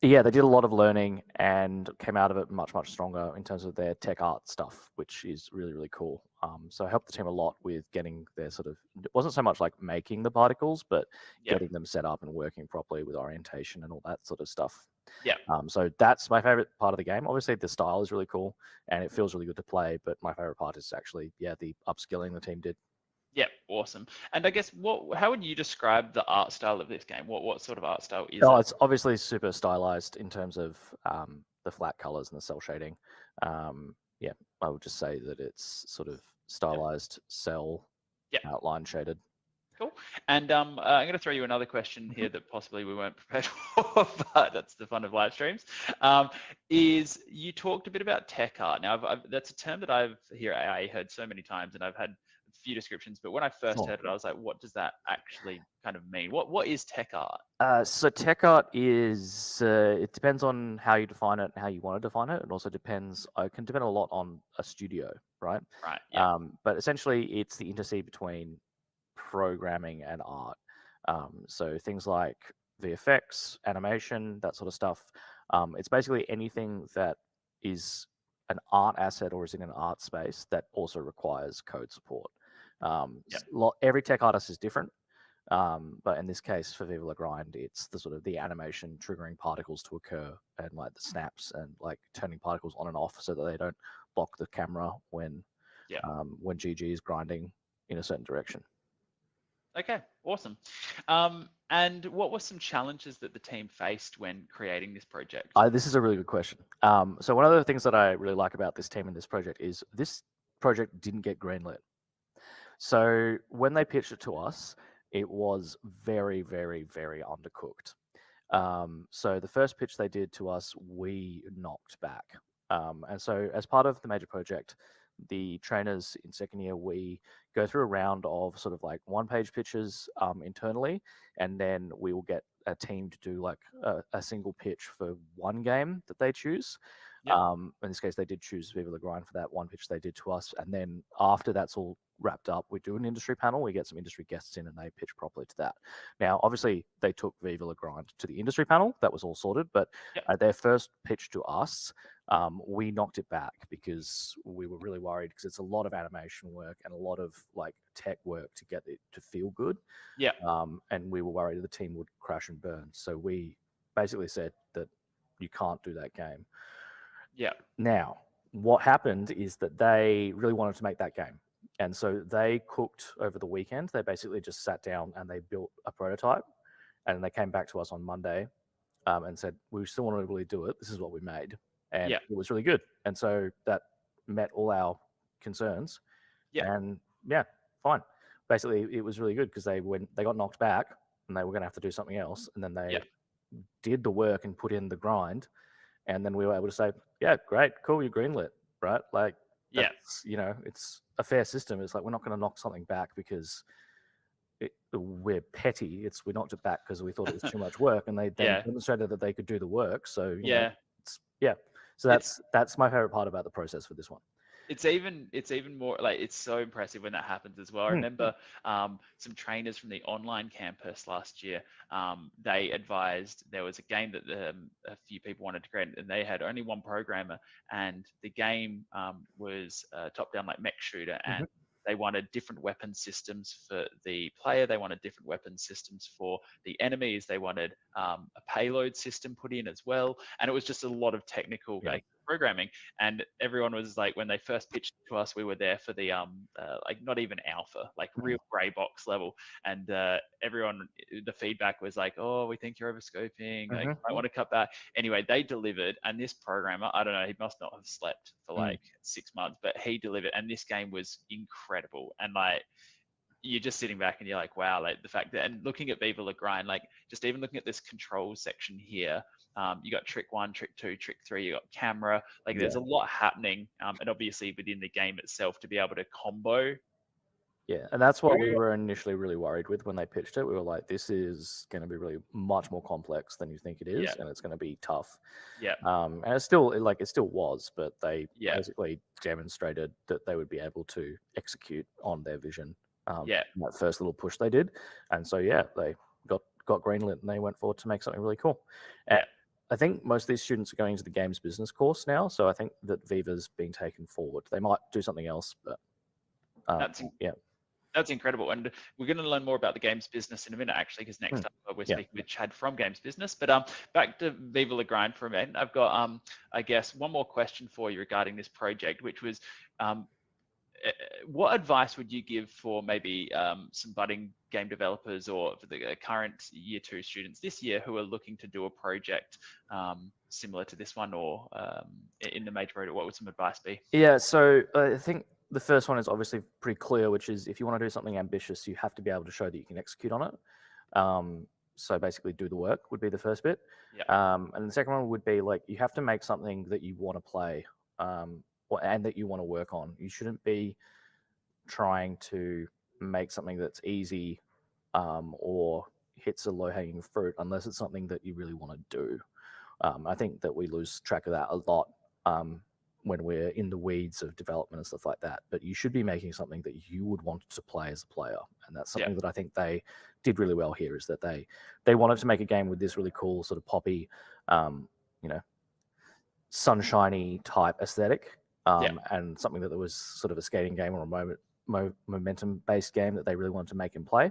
K: yeah, they did a lot of learning and came out of it much stronger in terms of their tech art stuff, which is really, really cool. So it helped the team a lot with getting their sort of, it wasn't so much like making the particles, but getting them set up and working properly with orientation and all that sort of stuff.
A: Yeah.
K: So that's my favorite part of the game. Obviously, the style is really cool and it feels really good to play, but my favorite part is actually, the upskilling the team did.
A: Yeah, awesome. And I guess how would you describe the art style of this game? What sort of art style is it?
K: It's obviously super stylized in terms of the flat colors and the cell shading. I would just say that it's sort of stylized cell outline shaded.
A: Cool. And I'm going to throw you another question here that possibly we weren't prepared for, but that's the fun of live streams. Is you talked a bit about tech art. Now, that's a term that I've heard so many times, and I've had a few descriptions. But when I first heard it, I was like, what does that actually kind of mean? What is tech art?
K: So tech art is, it depends on how you define it and how you want to define it. It also depends, it can depend a lot on a studio, right?
A: Right. Yeah.
K: But essentially, it's the interseed between programming and art. So things like VFX, animation, that sort of stuff. It's basically anything that is an art asset or is in an art space that also requires code support. Every tech artist is different. But in this case, for Viva La Grind, it's the sort of the animation triggering particles to occur and like the snaps and like turning particles on and off so that they don't block the camera when GG is grinding in a certain direction.
A: Okay, awesome. And what were some challenges that the team faced when creating this project?
K: This is a really good question. So one of the things that I really like about this team and this project is this project didn't get greenlit. So when they pitched it to us, it was very, very, very undercooked. So the first pitch they did to us, we knocked back. And so as part of the major project, the trainers in second year, we go through a round of sort of like one-page pitches internally, and then we will get a team to do like a single pitch for one game that they choose. In this case, they did choose Viva La Grind for that one pitch they did to us, and then after that's all wrapped up, we do an industry panel. We get some industry guests in, and they pitch properly to that. Now, obviously, they took Viva La Grind to the industry panel. That was all sorted. But at their first pitch to us, we knocked it back because we were really worried, because it's a lot of animation work and a lot of like tech work to get it to feel good.
A: Yeah.
K: And we were worried the team would crash and burn. So we basically said that you can't do that game.
A: Yeah.
K: Now, what happened is that they really wanted to make that game. And so they cooked over the weekend. They basically just sat down and they built a prototype. And they came back to us on Monday and said, we still want to really do it. This is what we made. And it was really good. And so that met all our concerns.
A: Yeah.
K: And yeah, fine. Basically, it was really good because they got knocked back and they were going to have to do something else. And then they did the work and put in the grind. And then we were able to say, yeah, great, cool, you greenlit, right? Like, that's, you know, it's a fair system. It's like, we're not going to knock something back because we're petty. We knocked it back because we thought it was too much work, and they demonstrated that they could do the work. So you know, so that's my favorite part about the process for this one.
A: It's even more like, it's so impressive when that happens as well. I remember some trainers from the online campus last year. They advised there was a game that a few people wanted to create, and they had only one programmer, and the game was top-down like mech shooter, and they wanted different weapon systems for the player. They wanted different weapon systems for the enemies. They wanted a payload system put in as well, and it was just a lot of technical like programming. And everyone was like, when they first pitched to us, we were there for the like not even alpha, like real gray box level, and everyone, the feedback was like, oh, we think you're overscoping, like I want to cut back. Anyway, they delivered, and this programmer, I don't know, he must not have slept for like 6 months, but he delivered, and this game was incredible. And like, you're just sitting back and you're like, wow, like the fact that, and looking at Viva La Grind, like just even looking at this control section here, you got trick 1, trick 2, trick 3, you got camera, like there's a lot happening, and obviously within the game itself to be able to combo.
K: Yeah, and that's what we were initially really worried with when they pitched it. We were like, this is going to be really much more complex than you think it is, and it's going to be tough.
A: Yeah.
K: And it still was, but they basically demonstrated that they would be able to execute on their vision. That first little push they did, and so they got greenlit and they went forward to make something really cool. I think most of these students are going into the games business course now, so I think that Viva's being taken forward. They might do something else, but
A: that's incredible. And we're going to learn more about the games business in a minute, actually, because next up we're speaking with Chad from Games Business. But back to Viva La Grind for a minute. I've got, I guess, one more question for you regarding this project, which was, what advice would you give for maybe some budding game developers, or for the current year 2 students this year who are looking to do a project similar to this one, or in the major project? What would some advice be?
K: Yeah, so I think the first one is obviously pretty clear, which is if you want to do something ambitious, you have to be able to show that you can execute on it. So basically do the work would be the first bit. And the second one would be like, you have to make something that you want to play, and that you want to work on. You shouldn't be trying to make something that's easy or hits a low-hanging fruit unless it's something that you really want to do. I think that we lose track of that a lot when we're in the weeds of development and stuff like that. But you should be making something that you would want to play as a player. And that's something that I think they did really well here, is that they wanted to make a game with this really cool sort of poppy, sunshiny type aesthetic. And something that was sort of a skating game or a momentum-based game that they really wanted to make and play.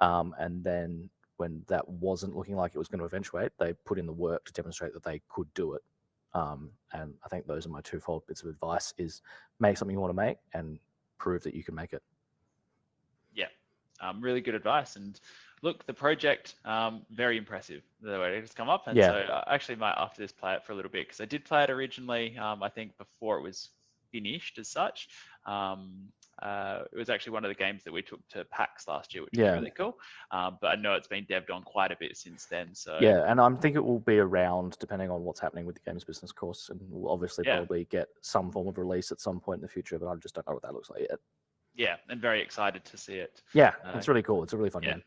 K: And then when that wasn't looking like it was going to eventuate, they put in the work to demonstrate that they could do it. And I think those are my twofold bits of advice: is make something you want to make and prove that you can make it.
A: Yeah, really good advice. And look, the project, very impressive the way it's come up. And so I actually might, after this, play it for a little bit, because I did play it originally, I think before it was finished as such. It was actually one of the games that we took to PAX last year, which was really cool. But I know it's been devved on quite a bit since then. So
K: and I think it will be around depending on what's happening with the games business course, and we'll obviously probably get some form of release at some point in the future, but I just don't know what that looks like yet.
A: Yeah, and very excited to see it.
K: Yeah, it's really cool. It's a really fun game.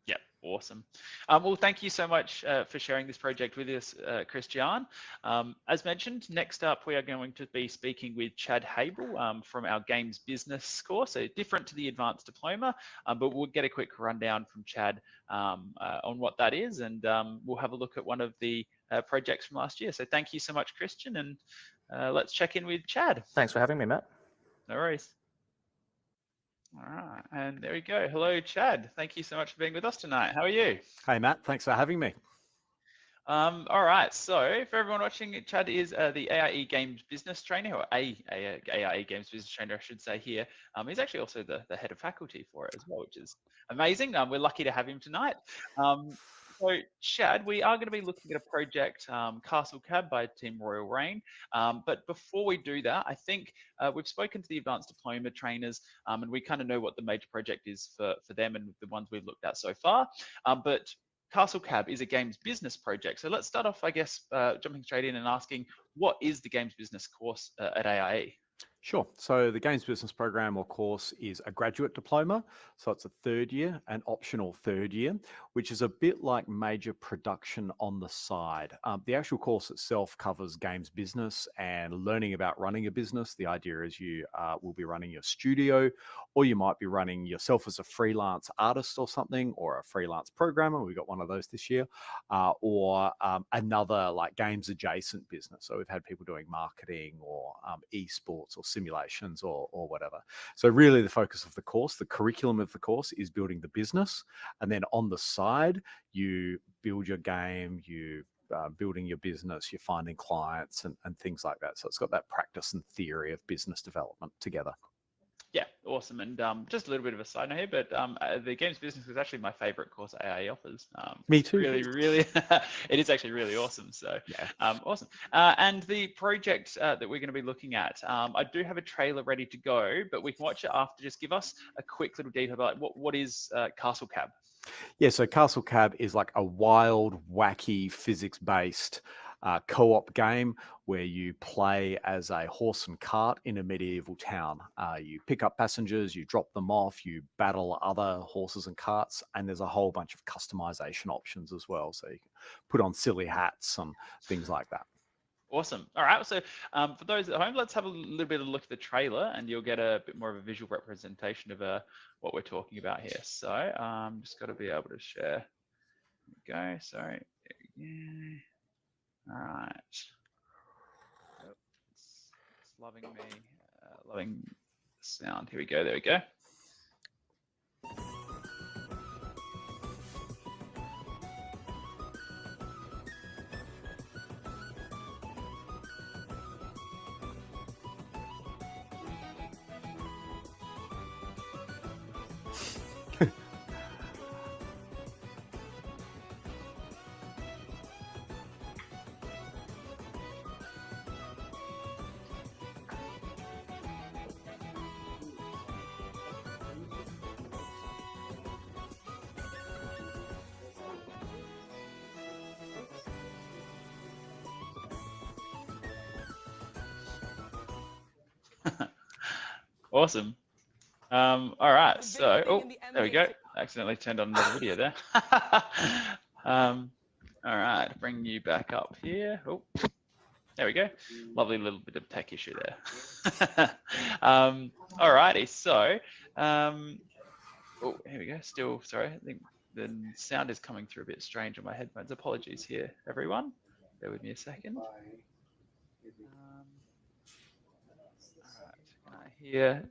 A: Yeah, Awesome. Well, thank you so much for sharing this project with us, Christian. As mentioned, next up, we are going to be speaking with Chad Habel from our Games Business course, so different to the Advanced Diploma, but we'll get a quick rundown from Chad on what that is, and we'll have a look at one of the projects from last year. So thank you so much, Christian, and let's check in with Chad.
K: Thanks for having me, Matt.
A: No worries. All right, and there we go. Hello, Chad. Thank you so much for being with us tonight. How are you?
L: Hey, Matt. Thanks for having me.
A: All right, so for everyone watching, Chad is the AIE Games Business Trainer, or AIE Games Business Trainer, I should say here. He's actually also the head of faculty for it as well, which is amazing. We're lucky to have him tonight. So, Chad, we are going to be looking at a project, Castle Cab by Team Royal Reign. But before we do that, I think we've spoken to the Advanced Diploma trainers, and we kind of know what the major project is for them and the ones we've looked at so far. But Castle Cab is a games business project. So let's start off, I guess, jumping straight in and asking, what is the games business course at AIE?
L: Sure. So the Games Business program or course is a graduate diploma. So it's a third year, an optional third year, which is a bit like major production on the side. The actual course itself covers games business and learning about running a business. The idea is you will be running your studio, or you might be running yourself as a freelance artist or something, or a freelance programmer. We got one of those this year, or another like games adjacent business. So we've had people doing marketing or esports or simulations or whatever. So really the focus of the course, the curriculum of the course is building the business. And then on the side, you build your game, you building your business, you're finding clients and things like that. So it's got that practice and theory of business development together.
A: Yeah, awesome. And just a little bit of a side note here, but the games business is actually my favorite course AIE offers.
L: Me too.
A: Really, it is actually really awesome. So yeah. Awesome. And the project that we're going to be looking at, I do have a trailer ready to go, but we can watch it after. Just give us a quick little detail about what is Castle Cab.
L: Yeah, so Castle Cab is like a wild, wacky, physics-based co-op game where you play as a horse and cart in a medieval town. You pick up passengers, you drop them off, you battle other horses and carts, and there's a whole bunch of customization options as well. So you can put on silly hats and things like that.
A: Awesome. All right. So for those at home, let's have a little bit of a look at the trailer and you'll get a bit more of a visual representation of what we're talking about here. So just got to be able to share. There we go. Sorry. Yeah. All right. It's loving me, loving the sound. Here we go. There we go. Awesome. All right. So, there we go. Accidentally turned on the video there. All right. Bring you back up here. Oh, there we go. Lovely little bit of tech issue there. All righty. So, oh, here we go. Still, sorry. I think the sound is coming through a bit strange on my headphones. Apologies here, everyone. Bear with me a second. Here.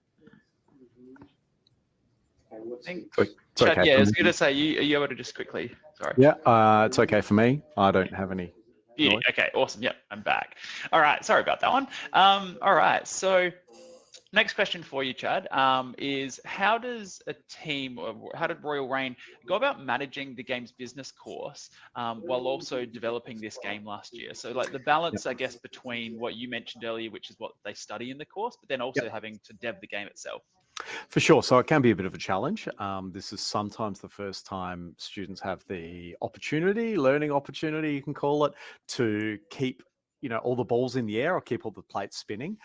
A: I think, Chad,
L: okay,
A: yeah, I was going to say, are you able to just quickly, sorry.
L: Yeah, it's okay for me. I don't have any.
A: Yeah, okay, awesome. Yep, I'm back. All right, sorry about that one. All right, so next question for you, Chad, is how does a team, or how did Royal Reign go about managing the games business course while also developing this game last year? So like the balance, I guess, between what you mentioned earlier, which is what they study in the course, but then also having to dev the game itself.
L: For sure. So it can be a bit of a challenge. This is sometimes the first time students have the opportunity, learning opportunity, you can call it, to keep all the balls in the air or keep all the plates spinning.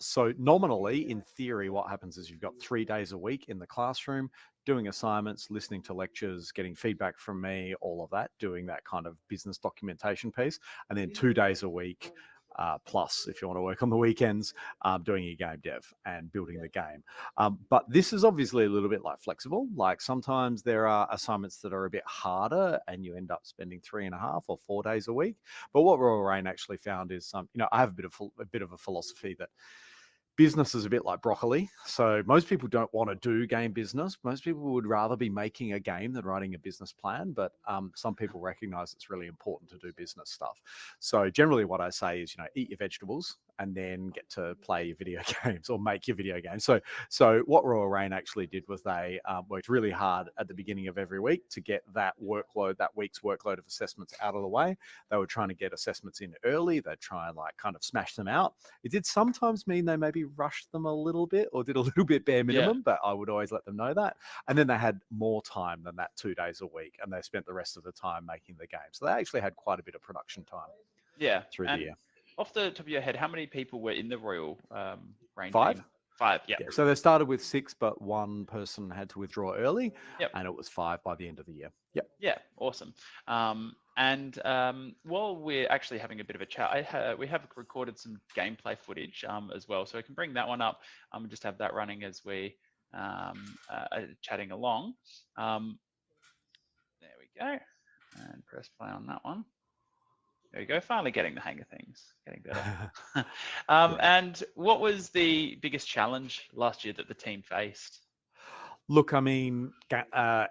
L: So nominally, in theory, what happens is you've got 3 days a week in the classroom, doing assignments, listening to lectures, getting feedback from me, all of that, doing that kind of business documentation piece, and then 2 days a week, plus, if you want to work on the weekends, doing your game dev and building the game. But this is obviously a little bit like flexible. Like sometimes there are assignments that are a bit harder and you end up spending 3.5 or 4 days a week. But what Royal Reign actually found is, I have a bit of a philosophy that business is a bit like broccoli. So most people don't want to do game business. Most people would rather be making a game than writing a business plan. But some people recognize it's really important to do business stuff. So generally what I say is, eat your vegetables and then get to play your video games or make your video games. So what Royal Reign actually did was they worked really hard at the beginning of every week to get that week's workload of assessments out of the way. They were trying to get assessments in early. They'd try and kind of smash them out. It did sometimes mean they maybe rushed them a little bit or did a little bit bare minimum, but I would always let them know that. And then they had more time than that 2 days a week, and they spent the rest of the time making the game. So they actually had quite a bit of production time. Through the year.
A: Off the top of your head, how many people were in the Royal Reign
L: 5?
A: team? 5, yeah.
L: So they started with 6, but one person had to withdraw early, and it was 5 by the end of the year.
A: Yeah, awesome. While we're actually having a bit of a chat, we have recorded some gameplay footage as well, so I can bring that one up and just have that running as we are chatting along. There we go, and press play on that one. There we go, finally getting the hang of things, getting better. And what was the biggest challenge last year that the team faced?
L: Look, I mean,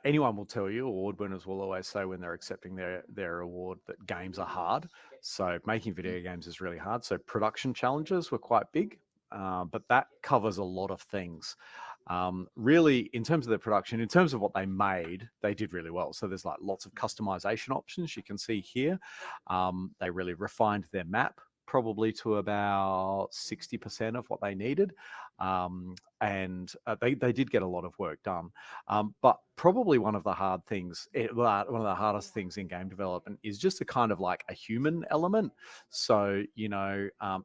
L: anyone will tell you, award winners will always say when they're accepting their award that games are hard. So making video games is really hard. So production challenges were quite big, but that covers a lot of things. Really, in terms of their production, in terms of what they made, they did really well. So there's lots of customization options you can see here. They really refined their map probably to about 60% of what they needed. They did get a lot of work done. But probably one of the hardest things in game development is just a kind of a human element. So,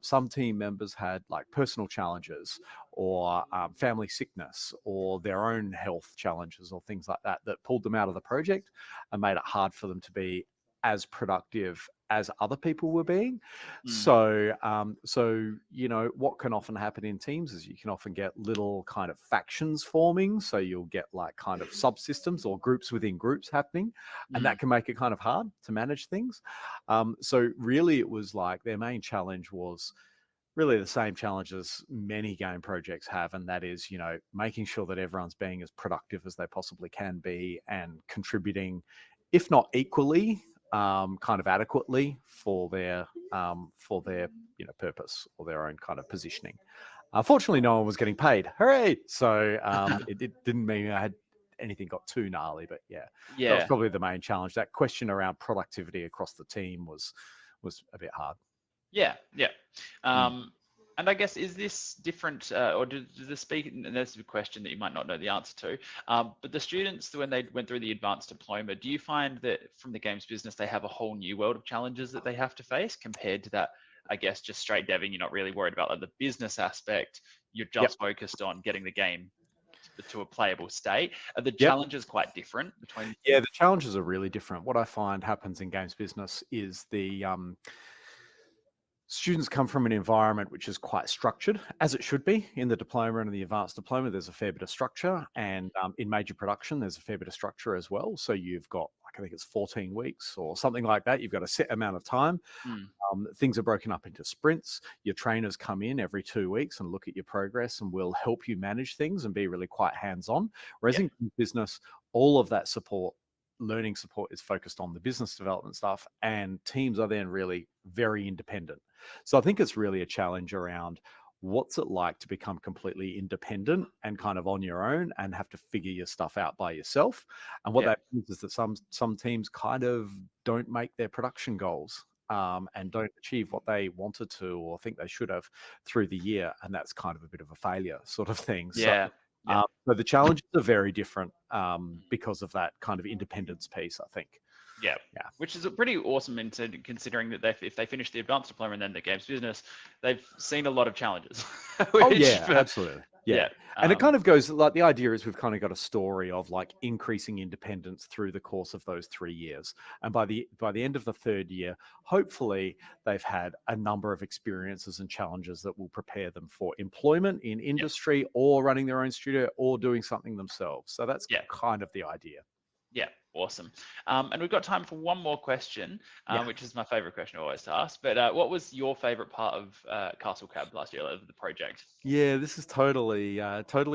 L: some team members had personal challenges or family sickness or their own health challenges or things like that pulled them out of the project and made it hard for them to be as productive as other people were being. So what can often happen in teams is you can often get little kind of factions forming. So you'll get kind of subsystems or groups within groups happening, and that can make it kind of hard to manage things. So really it was their main challenge was really the same challenges many game projects have, and that is, making sure that everyone's being as productive as they possibly can be and contributing, if not equally, kind of adequately for their purpose or their own kind of positioning. Fortunately, no one was getting paid. Hooray! So it didn't mean I had anything got too gnarly, but that was probably the main challenge. That question around productivity across the team was a bit hard.
A: And I guess, is this different, or does the speak, and this is a question that you might not know the answer to, but the students, when they went through the advanced diploma, do you find that from the games business, they have a whole new world of challenges that they have to face compared to that, I guess, just straight deving? You're not really worried about the business aspect. You're just focused on getting the game to a playable state. Are the challenges quite different between?
L: Yeah, the challenges are really different. What I find happens in games business is the students come from an environment which is quite structured, as it should be. In the diploma and the advanced diploma, there's a fair bit of structure, and in major production, there's a fair bit of structure as well. So you've got, I think it's 14 weeks or something like that. You've got a set amount of time. Things are broken up into sprints. Your trainers come in every 2 weeks and look at your progress and will help you manage things and be really quite hands-on. Whereas in business, all of that learning support is focused on the business development stuff, and teams are then really very independent. So I think it's really a challenge around what's it like to become completely independent and kind of on your own and have to figure your stuff out by yourself. And what that means is that some teams kind of don't make their production goals and don't achieve what they wanted to or think they should have through the year. And that's kind of a bit of a failure sort of thing. So the challenges are very different because of that kind of independence piece, I think.
A: Yeah. Which is pretty awesome into considering that if they finish the advanced diploma and then the games business, they've seen a lot of challenges.
L: Oh yeah, absolutely. Yeah. And it kind of goes like the idea is we've kind of got a story of like increasing independence through the course of those 3 years. And by the end of the third year, hopefully they've had a number of experiences and challenges that will prepare them for employment in industry or running their own studio or doing something themselves. So that's kind of the idea.
A: Yeah, awesome. And we've got time for one more question, which is my favorite question always to ask. But what was your favorite part of Castle Crab last year, of the project?
L: Yeah, this is totally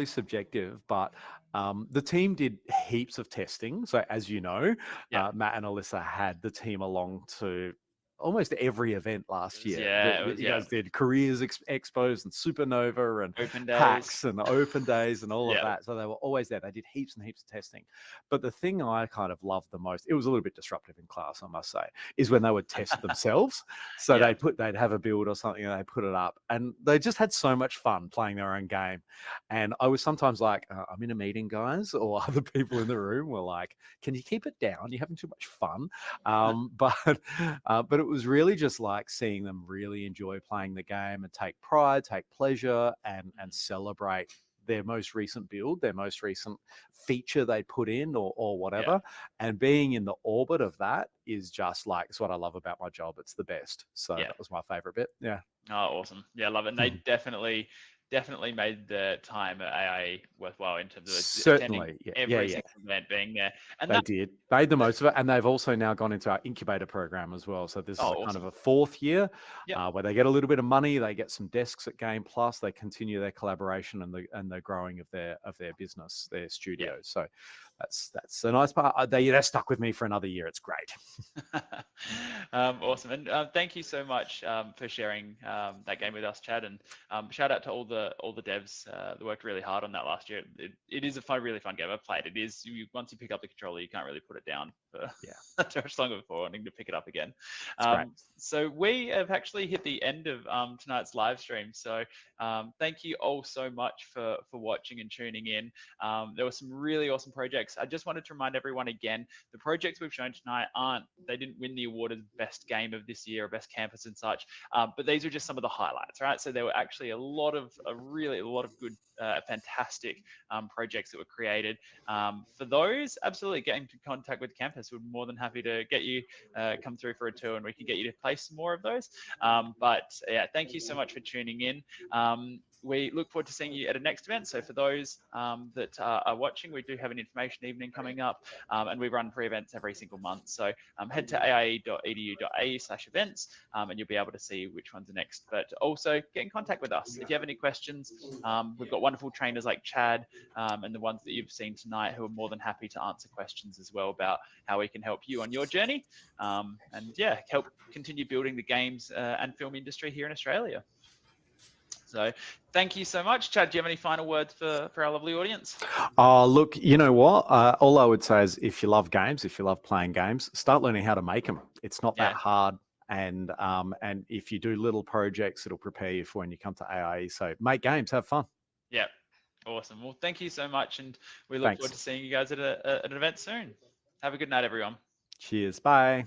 L: subjective, but the team did heaps of testing. So as you know, Matt and Alyssa had the team along to almost every event last year. You guys did careers expos and supernova and
A: open days.
L: hacks and open days and all of that. So they were always there. They did heaps and heaps of testing. But the thing I kind of loved the most, it was a little bit disruptive in class, I must say, is when they would test themselves. So they'd have a build or something and they put it up, and they just had so much fun playing their own game. And I was sometimes like, I'm in a meeting, guys, or other people in the room were like, can you keep it down? You're having too much fun. But it was really just like seeing them really enjoy playing the game and take pride, take pleasure, and celebrate their most recent build, their most recent feature they put in or whatever. And being in the orbit of that is just like, it's what I love about my job. It's the best. So that was my favorite bit. Yeah.
A: Oh, awesome. Yeah, I love it. And they definitely made the time at AIE worthwhile in terms of attending every single event, being there. And
L: they did. Made the most of it. And they've also now gone into our incubator program as well. So this is kind of a fourth year where they get a little bit of money, they get some desks at Game Plus, they continue their collaboration and the growing of their business, their studios. So that's a nice part. They're stuck with me for another year. It's great.
A: Awesome. And thank you so much for sharing that game with us, Chad. And shout out to all the devs that worked really hard on that last year. It is a really fun game. I've played. It is, once you pick up the controller, you can't really put it down for too much longer before wanting to pick it up again. So we have actually hit the end of tonight's live stream. So thank you all so much for watching and tuning in. There were some really awesome projects. I just wanted to remind everyone again, the projects we've shown tonight they didn't win the award as best game of this year or best campus and such, but these are just some of the highlights, right? So there were actually a lot of good, fantastic projects that were created. For those, absolutely get into contact with campus. We're more than happy to get you come through for a tour and we can get you to play some more of those. But yeah, thank you so much for tuning in. We look forward to seeing you at a next event. So for those that are watching, we do have an information evening coming up, and we run free events every single month. So head to aie.edu.au/events and you'll be able to see which ones are next. But also get in contact with us. If you have any questions, we've got wonderful trainers like Chad and the ones that you've seen tonight who are more than happy to answer questions as well about how we can help you on your journey. And yeah, help continue building the games and film industry here in Australia. So thank you so much. Chad, do you have any final words for our lovely audience?
L: Look, you know what? All I would say is if you love games, if you love playing games, start learning how to make them. It's not that hard. And if you do little projects, it'll prepare you for when you come to AIE. So make games, have fun.
A: Yeah, awesome. Well, thank you so much. And we look forward to seeing you guys at an event soon. Have a good night, everyone.
L: Cheers. Bye.